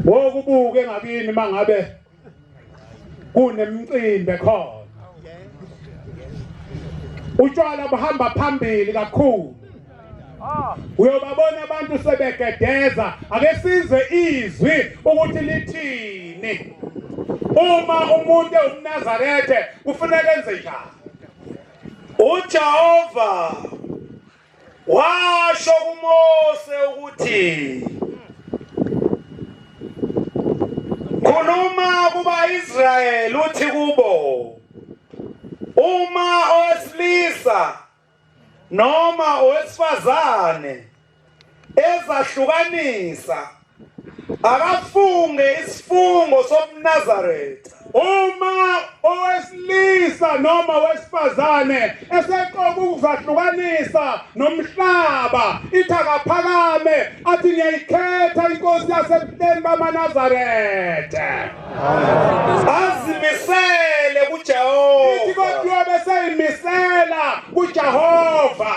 wokubuke ngakini mangabe kunemicimbi khona utshwala buhamba phambili kakhulu uyobabona abantu sebegedeza ake sizwe izwi ukuthi lithini uma umuntu umNazarethe kufanele enze njani uJehova washo kuMose ukuthi khuluma kuba Israyeli uthi kubo uma owesilisa noma owesifazane ezahlukanisa akafunge isifungo somNazaretha uma owesilisa noma owesifazane eseqoka ukuzahlukanisa nomhlaba ithi akaphakame athi ngiyayikhetha inkosi yasebuhleni bamaNazaretha azimisele kuJehova ithi kodwa beseyimisela kuJehova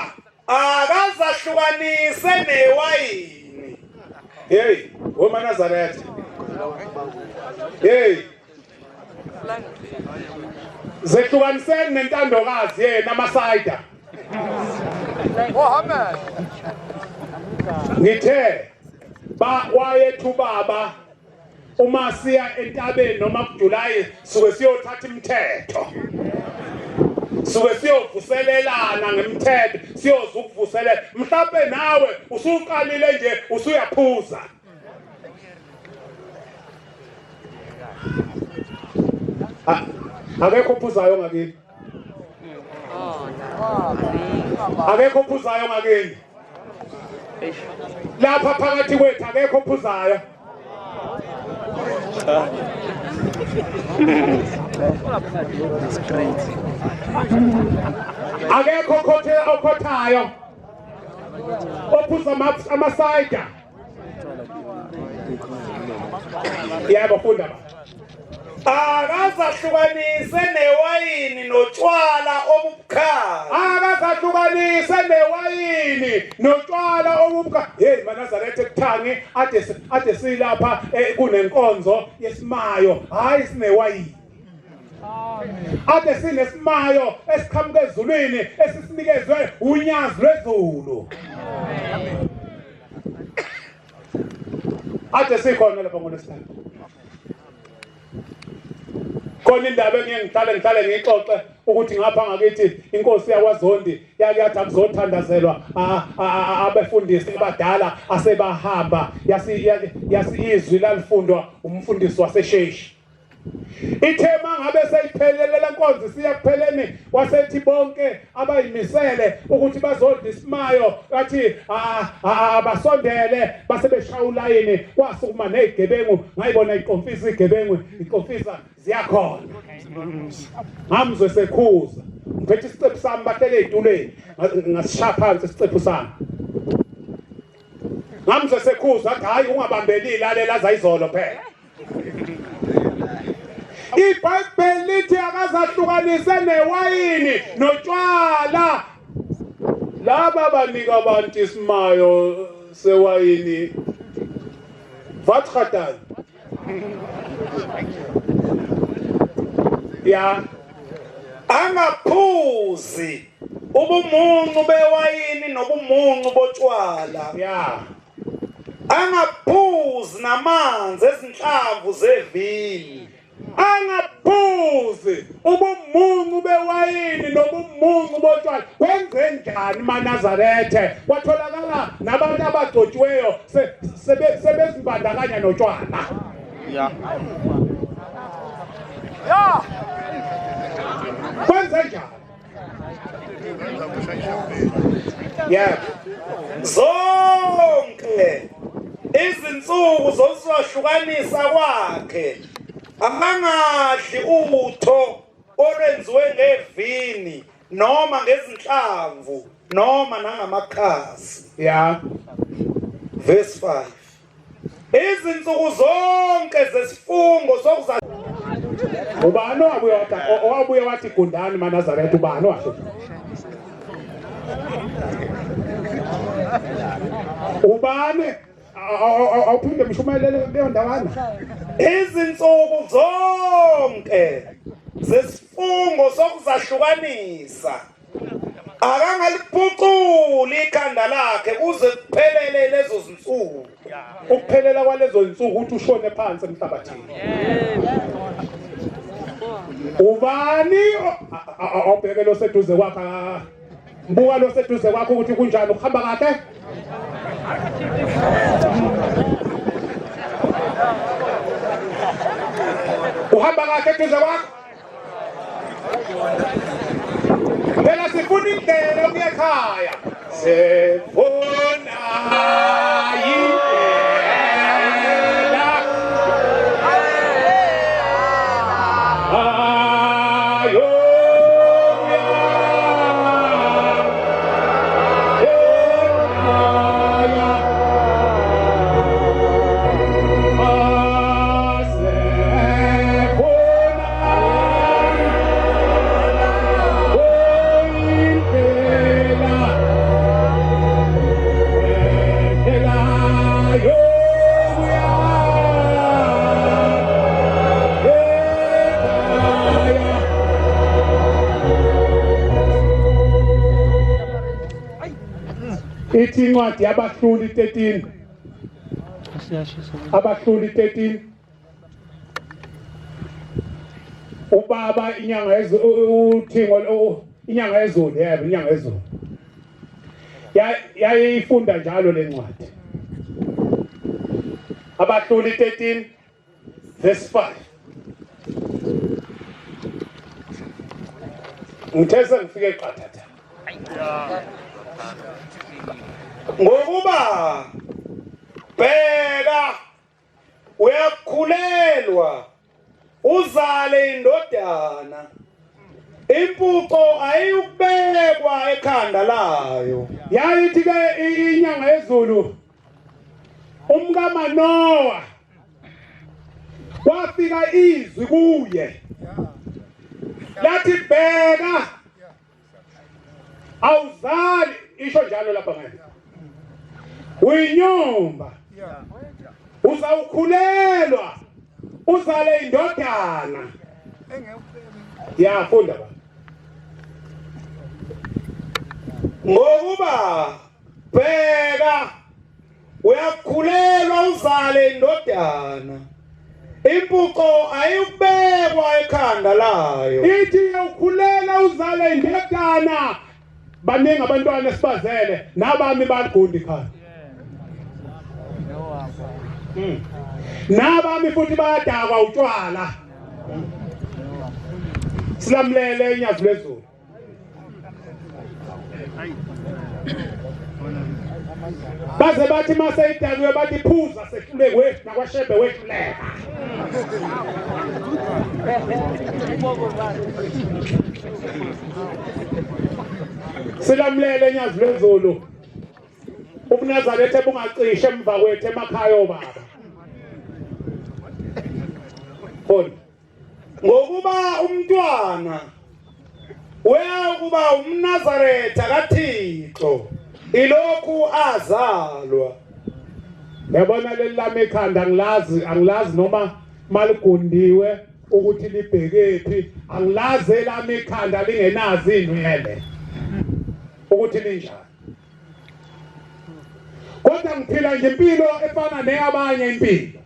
akazahlukanise newayini hey womaNazaretha hey zehlukaniseni nentandokazi yena amasayida Mohammed ngithe wayethu baba uma siya entabeni noma kuJulayi suke siyothatha imithetho suke siyovuselelana ngemithetho siyozukuvuselela mhlawumbe nawe usuqalile nje usuyaphuza akekho ophuzayo ngakini akekho ophuzayo ngakini lapha phakathi kwethu akekho ophuzayo akekho okhothayo ophuza amasayida yebo funda akazahlukanise newayini notshwala obubukhali akazahlukanise newayini notshwala obubukhali hey maNazaretha ekuthangi ade silapha kunenkonzo yesimayo hayi sinewayini ade sinesimayo esiqhamuke ezulwini esisinikezwe unyazi lwezulu ade sikhona lapha ngoLwesihlanu khona indaba engihlale ngixoxe ukuthi ngapha ngakithi inkosi yakwaZondi yake yathi akuzothandazelwa abefundisi abadala asebahamba yasizwi lalifundwa umfundisi waseSheshi ithema ngabe seyiphelele lenkonzo siya kupheleni wasethi bonke abayimisele ukuthi bazonda isimayo bathi abasondele base beshaya ulayini kwasukuma nezigebengu ngayibona ikonfisa igebengu ikonfisa ziyakhona ngamzwe sekhuza ngiphethe isicephu sami bahlele ezitulweni ngasishaya phansi isicephu sami ngamzwe sekhuza athi hayi ungabambeli lalela zayizolo phela iBhayibheli lithi akazahlukanise newayini notshwala laba banika abantu isimayo sewayini vatkhatan ya angaphuzi ubumuncu bewayini nobumuncu botshwala ya angaphuzi namanzi ezinhlamvu zevini angaphuzi ubumuncu bewayini nobumuncu botshwala kwenze njani maNazaretha kwatholakala nabantu abagcotshiweyo sebezibandakanya notshwala ya kwenze njani yeah zonke izinsuku zoswahlukanisa kwakhe angangadli utho olwenziwe ngevini noma ngezinhlamvu noma nangamakhasi ya verse 5 izinsuku zonke zesifungo sokuza ubani owabuye wathi gundani maNazaretha ubani washo ubani awuphinde mishumayele leyo ndawana. Izinsuku zonke zesifungo sokuzahlukanisa akangaliphuculi ikhanda lakhe kuze kuphelele lezo zinsuku. Ukuphelela kwalezo zinsuku uthi ushone phansi emhlabathini. Ubani awubheke lo seduze kwakhe, buka lo seduze kwakho ukuthi kunjani, ukuhamba kahle. Uhamba kahle eduze kwakho. Phela sifuna indlela ukuya ekhaya. Sifuna ithi incwadi yabahluli 13. Abahluli 13. Ubaba inyanga uthingo inyanga yezulu, yebo inyanga yezulu. Yayifunda njalo lencwadi. Abahluli 13 verse 5. Ngithese ngifike eqathatha. Ngokuba bheka uyakhulelwa uzale indodana, impuco ayikubekwa ekhanda layo. Yayithi ke inyanga yezulu umkaManoa kwafika izwi kuye lathi bheka awuzali, isho njalo lapha ngeke uyinyumba uzawukhulelwa uzale indodana. Yafunda ba ngokuba bheka uyakhulelwa uzale indodana, impuco ayikubekwa ekhanda layo. ithi uyakhulela uzale indodana. Baningi abantwana esibazele nabami bagundi khaya. Nabami futhi bayadakwa utshwala. Silamlele inyazi lezulu. Baze bathi mase idakiwe bathi phuza sehluleke wethu nakwaShembe wehluleka. Silamlele inyazi lezulu. Ubunazarethe bungacishe emva kwethu emakhaya obaba. Ngokuba umntwana uyakuba umNazaretha kaThixo ilokhu azalwa. Yabona leli lami ekhanda angilazi noma maligundiwe ukuthi libhekephi, angilazi elami ekhanda lingenazi inwele ukuthi linjani. Kodwa ngiphila nje impilo efana neyabanye impilo.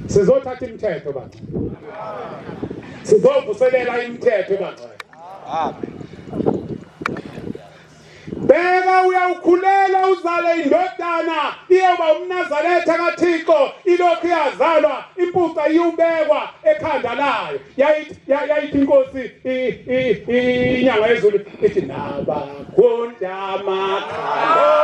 Sizothatha imithetho baba. Sizovuselela imithetho baba. Amen. Bheka uyawukhulela uzale indodana, iyoba umNazaretha kaThixo ilokhu yazalwa, impuca iyubekwa ekhanda layo. Yayithi inkosi inyanga yezulu ithi nabakhonda amakhanda